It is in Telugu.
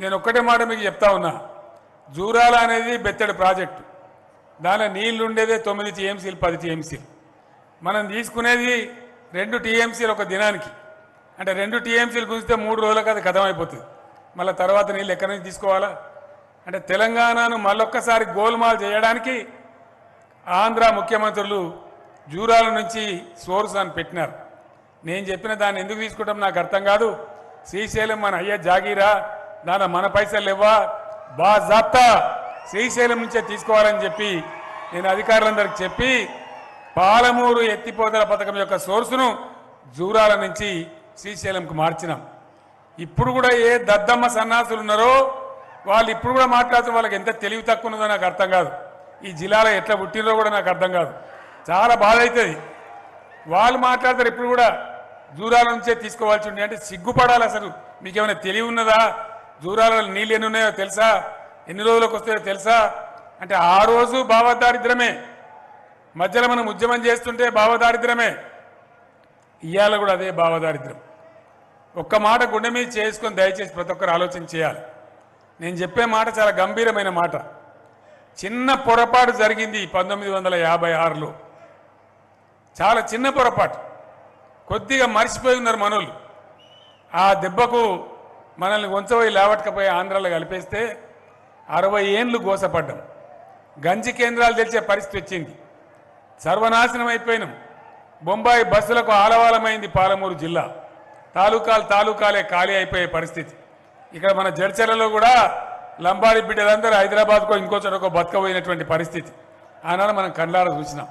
నేను ఒక్కటే మాట మీకు చెప్తా ఉన్నా, జూరాల అనేది బెత్తడి ప్రాజెక్టు, దానిలో నీళ్లు ఉండేదే 9 టీఎంసీలు 10 టీఎంసీలు. మనం తీసుకునేది 2 టీఎంసీలు ఒక దినానికి. అంటే 2 టీఎంసీలు గుంజితే 3 రోజులకు అది ఖతం అయిపోతుంది. మళ్ళీ తర్వాత నీళ్ళు ఎక్కడి నుంచి తీసుకోవాలా? అంటే తెలంగాణను మళ్ళొక్కసారి గోల్మాల్ చేయడానికి ఆంధ్ర ముఖ్యమంత్రులు జూరాల నుంచి సోర్స్ అని పెట్టినారు. నేను చెప్పిన దాన్ని ఎందుకు తీసుకుంటాం నాకు అర్థం కాదు. శ్రీశైలం మన అయ్యే జాగీరా, దాని మన పైసలు ఇవ్వా, బాజాప్తా శ్రీశైలం నుంచే తీసుకోవాలని చెప్పి నేను అధికారులందరికీ చెప్పి పాలమూరు ఎత్తిపోతల పథకం యొక్క సోర్సును జూరాల నుంచి శ్రీశైలంకు మార్చినాం. ఇప్పుడు కూడా ఏ దద్దమ్మ సన్నాసులు ఉన్నారో వాళ్ళు ఇప్పుడు కూడా మాట్లాడుతున్న వాళ్ళకి ఎంత తెలివి తక్కువ ఉన్నదో నాకు అర్థం కాదు. ఈ జిల్లాలో ఎట్లా పుట్టినరో కూడా నాకు అర్థం కాదు. చాలా బాధ అవుతుంది. వాళ్ళు మాట్లాడతారు ఇప్పుడు కూడా జూరాల నుంచే తీసుకోవాల్సి ఉండే. అంటే సిగ్గుపడాలి. అసలు మీకేమైనా తెలివి ఉన్నదా? జూరాలలో నీళ్ళు ఎన్ని ఉన్నాయో తెలుసా? ఎన్ని రోజులకు వస్తాయో తెలుసా? అంటే ఆ రోజు భావదారిద్రమే, మధ్యలో మనం ఉద్యమం చేస్తుంటే భావదారిద్రమే, ఇవాళ కూడా అదే భావదారిద్రం. ఒక్క మాట గుండె మీద చేసుకొని దయచేసి ప్రతి ఒక్కరు ఆలోచన చేయాలి. నేను చెప్పే మాట చాలా గంభీరమైన మాట. చిన్న పొరపాటు జరిగింది 1956లో, చాలా చిన్న పొరపాటు. కొద్దిగా మర్చిపోయి ఉన్నారు మనోళ్ళు. ఆ దెబ్బకు మనల్ని వంచబోయి లేవట్టుకపోయి ఆంధ్రాలో కలిపేస్తే 60 ఏండ్లు గోసపడ్డాం. గంజి కేంద్రాలు తెచ్చే పరిస్థితి వచ్చింది. సర్వనాశనం అయిపోయినాం. బొంబాయి బస్సులకు ఆలవాలమైంది పాలమూరు జిల్లా. తాలూకాలే ఖాళీ అయిపోయే పరిస్థితి. ఇక్కడ మన జడ్చర్లలో కూడా లంబాడి బిడ్డలందరూ హైదరాబాద్కో ఇంకో చోటకో బతకపోయినటువంటి పరిస్థితి ఆనాడు మనం కళ్ళారా చూసినాం.